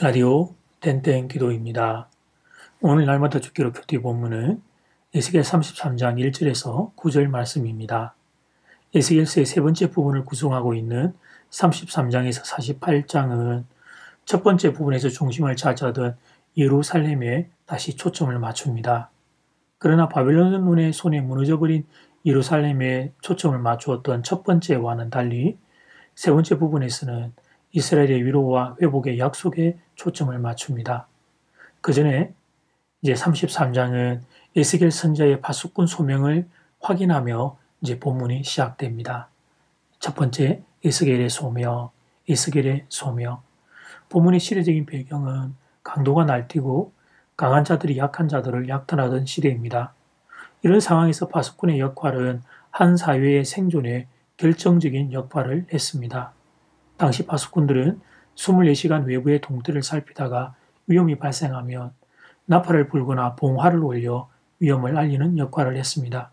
라디오 땡땡 기도입니다. 오늘 날마다 죽기로 큐티 본문은 에스겔 33장 1절에서 9절 말씀입니다. 에스겔서의 세 번째 부분을 구성하고 있는 33장에서 48장은 첫 번째 부분에서 중심을 차지하던 예루살렘에 다시 초점을 맞춥니다. 그러나 바벨론 눈의 손에 무너져버린 예루살렘에 초점을 맞추었던 첫 번째와는 달리 세 번째 부분에서는 이스라엘의 위로와 회복의 약속에 초점을 맞춥니다. 그 전에 이제 33장은 에스겔 선지자의 파수꾼 소명을 확인하며 이제 본문이 시작됩니다. 첫 번째, 에스겔의 소명, 에스겔의 소명. 본문의 시대적인 배경은 강도가 날뛰고 강한 자들이 약한 자들을 약탈하던 시대입니다. 이런 상황에서 파수꾼의 역할은 한 사회의 생존에 결정적인 역할을 했습니다. 당시 파수꾼들은 24시간 외부의 동태를 살피다가 위험이 발생하면 나팔을 불거나 봉화를 올려 위험을 알리는 역할을 했습니다.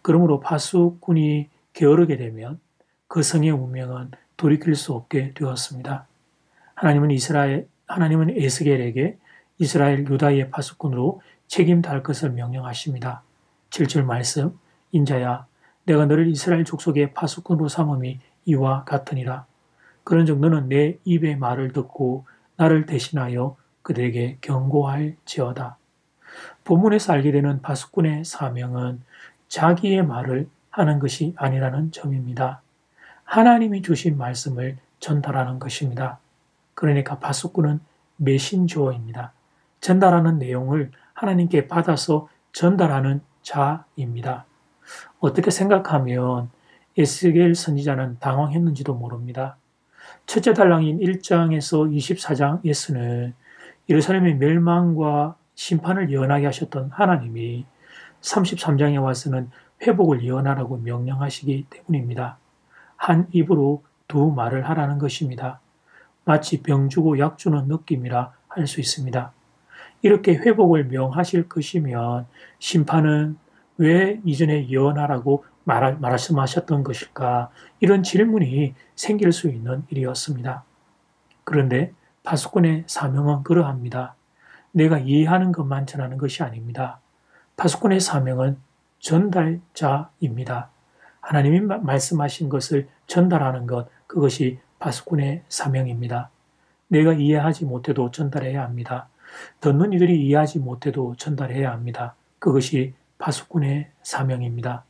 그러므로 파수꾼이 게으르게 되면 그 성의 운명은 돌이킬 수 없게 되었습니다. 하나님은 에스겔에게 이스라엘 유다의 파수꾼으로 책임 다할 것을 명령하십니다. 7절 말씀, 인자야, 내가 너를 이스라엘 족속의 파수꾼으로 삼음이 이와 같으니라. 그런즉 너는 내 입의 말을 듣고 나를 대신하여 그들에게 경고할지어다. 본문에서 알게 되는 파수꾼의 사명은 자기의 말을 하는 것이 아니라는 점입니다. 하나님이 주신 말씀을 전달하는 것입니다. 그러니까 파수꾼은 메신저입니다. 전달하는 내용을 하나님께 받아서 전달하는 자입니다. 어떻게 생각하면 에스겔 선지자는 당황했는지도 모릅니다. 첫째 달랑인 1장에서 24장에서는 예루살렘의 멸망과 심판을 예언하게 하셨던 하나님이 33장에 와서는 회복을 예언하라고 명령하시기 때문입니다. 한 입으로 두 말을 하라는 것입니다. 마치 병 주고 약 주는 느낌이라 할 수 있습니다. 이렇게 회복을 명하실 것이면 심판은 왜 이전에 예언하라고 말씀하셨던 것일까? 이런 질문이 생길 수 있는 일이었습니다. 그런데 파수꾼의 사명은 그러합니다. 내가 이해하는 것만 전하는 것이 아닙니다. 파수꾼의 사명은 전달자입니다. 하나님이 말씀하신 것을 전달하는 것, 그것이 파수꾼의 사명입니다. 내가 이해하지 못해도 전달해야 합니다. 듣는 이들이 이해하지 못해도 전달해야 합니다. 그것이 파수꾼의 사명입니다.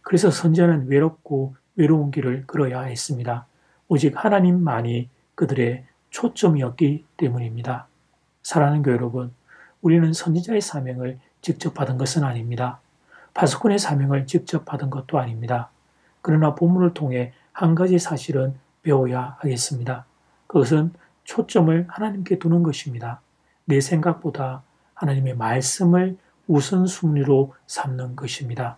그래서 선지자는 외롭고 외로운 길을 걸어야 했습니다. 오직 하나님만이 그들의 초점이었기 때문입니다. 사랑하는 교회 여러분, 우리는 선지자의 사명을 직접 받은 것은 아닙니다. 파수꾼의 사명을 직접 받은 것도 아닙니다. 그러나 본문을 통해 한 가지 사실은 배워야 하겠습니다. 그것은 초점을 하나님께 두는 것입니다. 내 생각보다 하나님의 말씀을 우선순위로 삼는 것입니다.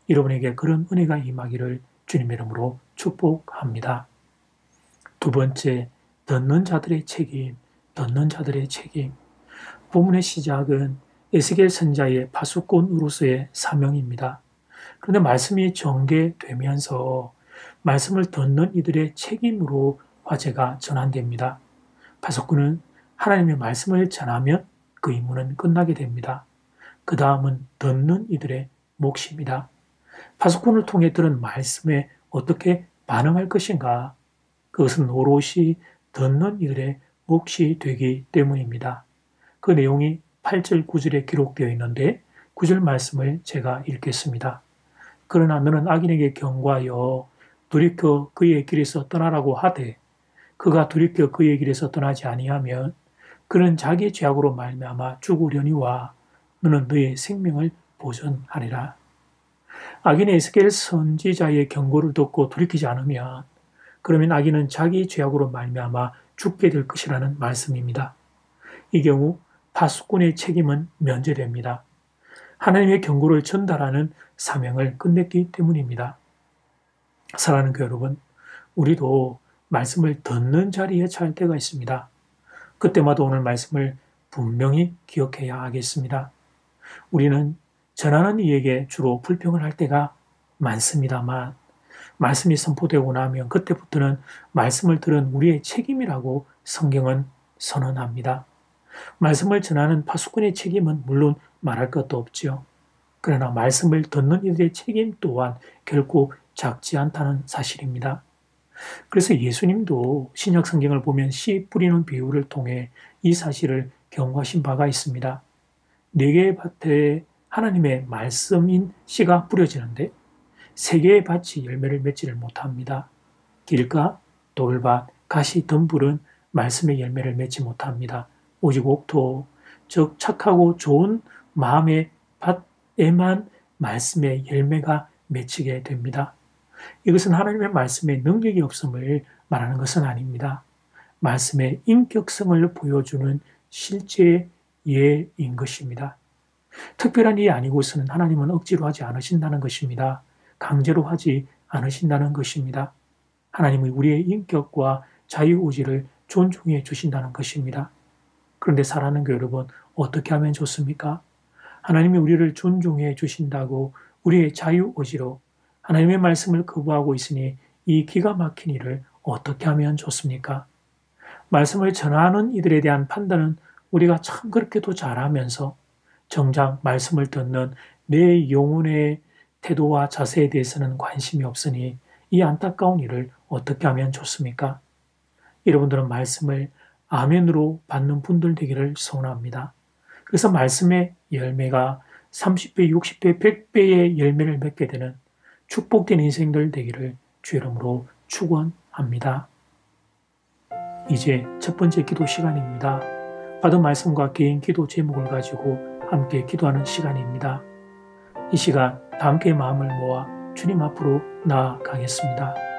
여러분에게 그런 은혜가 임하기를 주님의 이름으로 축복합니다. 두 번째, 듣는 자들의 책임, 듣는 자들의 책임. 본문의 시작은 에스겔 선지자의 파수꾼으로서의 사명입니다. 그런데 말씀이 전개되면서 말씀을 듣는 이들의 책임으로 화제가 전환됩니다. 파수꾼은 하나님의 말씀을 전하면 그 임무는 끝나게 됩니다. 그 다음은 듣는 이들의 몫입니다. 파수꾼을 통해 들은 말씀에 어떻게 반응할 것인가? 그것은 오롯이 듣는 이들의 몫이 되기 때문입니다. 그 내용이 8절, 9절에 기록되어 있는데 9절 말씀을 제가 읽겠습니다. 그러나 너는 악인에게 경고하여 돌이켜 그의 길에서 떠나라고 하되 그가 돌이켜 그의 길에서 떠나지 아니하면 그는 자기의 죄악으로 말미암아 죽으려니와 너는 너의 생명을 보존하리라. 악인의 에스겔 선지자의 경고를 듣고 돌이키지 않으면 그러면 악인은 자기 죄악으로 말미암아 죽게 될 것이라는 말씀입니다. 이 경우 파수꾼의 책임은 면제됩니다. 하나님의 경고를 전달하는 사명을 끝냈기 때문입니다. 사랑하는 교회 여러분, 우리도 말씀을 듣는 자리에 처할 때가 있습니다. 그때마다 오늘 말씀을 분명히 기억해야 하겠습니다. 우리는 전하는 이에게 주로 불평을 할 때가 많습니다만 말씀이 선포되고 나면 그때부터는 말씀을 들은 우리의 책임이라고 성경은 선언합니다. 말씀을 전하는 파수꾼의 책임은 물론 말할 것도 없지요. 그러나 말씀을 듣는 이들의 책임 또한 결코 작지 않다는 사실입니다. 그래서 예수님도 신약 성경을 보면 씨 뿌리는 비유를 통해 이 사실을 경고하신 바가 있습니다. 4개의 밭에 하나님의 말씀인 씨가 뿌려지는데 3개의 밭이 열매를 맺지를 못합니다. 길가, 돌밭, 가시, 덤불은 말씀의 열매를 맺지 못합니다. 오직 옥토, 즉 착하고 좋은 마음의 밭에만 말씀의 열매가 맺히게 됩니다. 이것은 하나님의 말씀에 능력이 없음을 말하는 것은 아닙니다. 말씀의 인격성을 보여주는 실제 예인 것입니다. 특별한 일 아니고서는 하나님은 억지로 하지 않으신다는 것입니다. 강제로 하지 않으신다는 것입니다. 하나님은 우리의 인격과 자유의지를 존중해 주신다는 것입니다. 그런데 사랑하는 그 여러분, 어떻게 하면 좋습니까? 하나님이 우리를 존중해 주신다고 우리의 자유의지로 하나님의 말씀을 거부하고 있으니 이 기가 막힌 일을 어떻게 하면 좋습니까? 말씀을 전하는 이들에 대한 판단은 우리가 참 그렇게도 잘하면서 정작 말씀을 듣는 내 영혼의 태도와 자세에 대해서는 관심이 없으니 이 안타까운 일을 어떻게 하면 좋습니까? 여러분들은 말씀을 아멘으로 받는 분들 되기를 소원합니다. 그래서 말씀의 열매가 30배, 60배, 100배의 열매를 맺게 되는 축복된 인생들 되기를 주 이름으로 축원합니다. 이제 첫 번째 기도 시간입니다. 받은 말씀과 개인 기도 제목을 가지고 함께 기도하는 시간입니다. 이 시간 다 함께 마음을 모아 주님 앞으로 나아가겠습니다.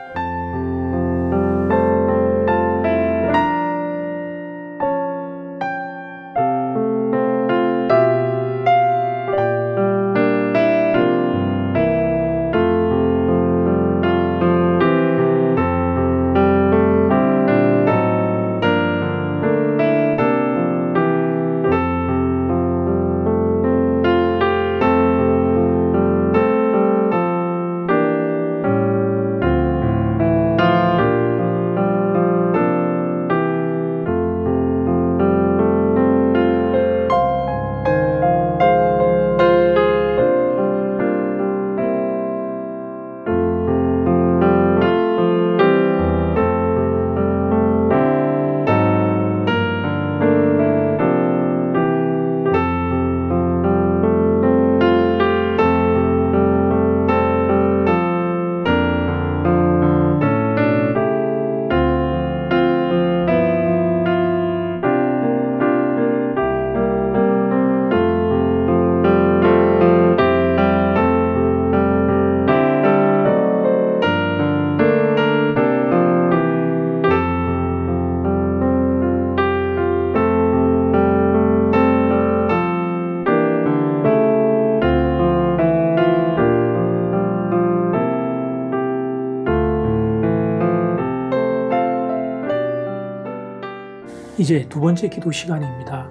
이제 두 번째 기도 시간입니다.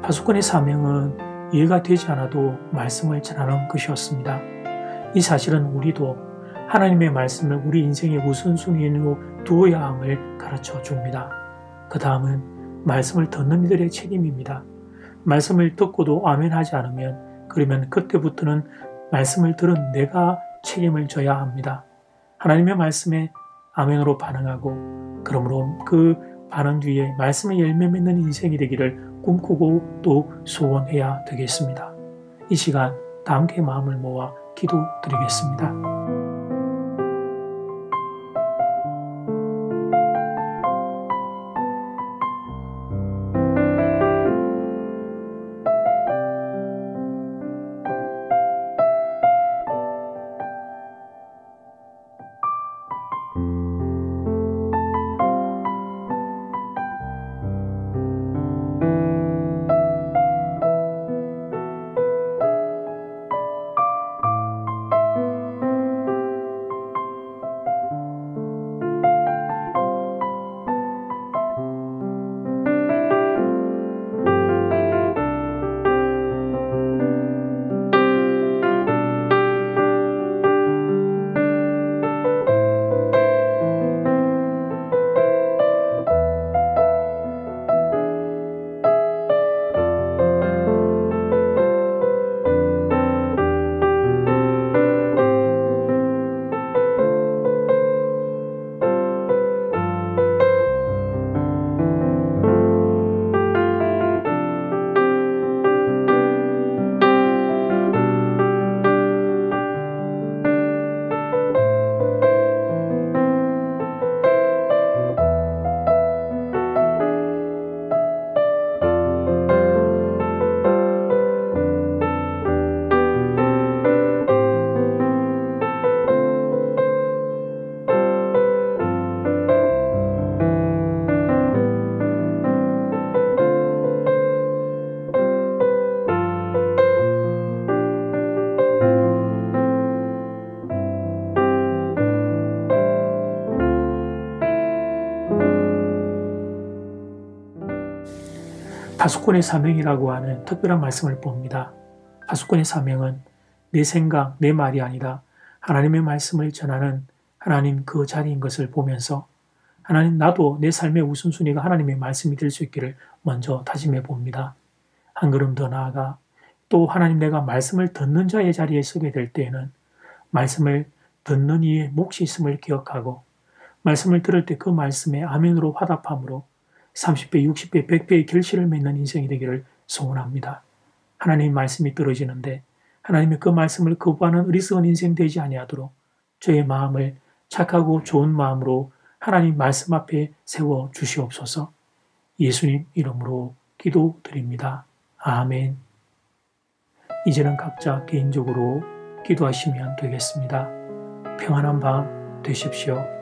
파수꾼의 사명은 이해가 되지 않아도 말씀을 전하는 것이었습니다. 이 사실은 우리도 하나님의 말씀을 우리 인생의 우선순위로 두어야 함을 가르쳐 줍니다. 그 다음은 말씀을 듣는 이들의 책임입니다. 말씀을 듣고도 아멘하지 않으면 그러면 그때부터는 말씀을 들은 내가 책임을 져야 합니다. 하나님의 말씀에 아멘으로 반응하고 그러므로 그 반응 뒤에 말씀의 열매 맺는 인생이 되기를 꿈꾸고 또 소원해야 되겠습니다. 이 시간 다 함께 마음을 모아 기도드리겠습니다. 파수꾼의 사명이라고 하는 특별한 말씀을 봅니다. 파수꾼의 사명은 내 생각, 내 말이 아니라 하나님의 말씀을 전하는 하나님 그 자리인 것을 보면서 하나님, 나도 내 삶의 우선순위가 하나님의 말씀이 될 수 있기를 먼저 다짐해 봅니다. 한 걸음 더 나아가 또 하나님, 내가 말씀을 듣는 자의 자리에 서게 될 때에는 말씀을 듣는 이의 몫이 있음을 기억하고 말씀을 들을 때 그 말씀에 아멘으로 화답함으로 30배, 60배, 100배의 결실을 맺는 인생이 되기를 소원합니다. 하나님의 말씀이 떨어지는데 하나님의 그 말씀을 거부하는 어리석은 인생 되지 아니하도록 저의 마음을 착하고 좋은 마음으로 하나님 말씀 앞에 세워 주시옵소서. 예수님 이름으로 기도드립니다. 아멘. 이제는 각자 개인적으로 기도하시면 되겠습니다. 평안한 밤 되십시오.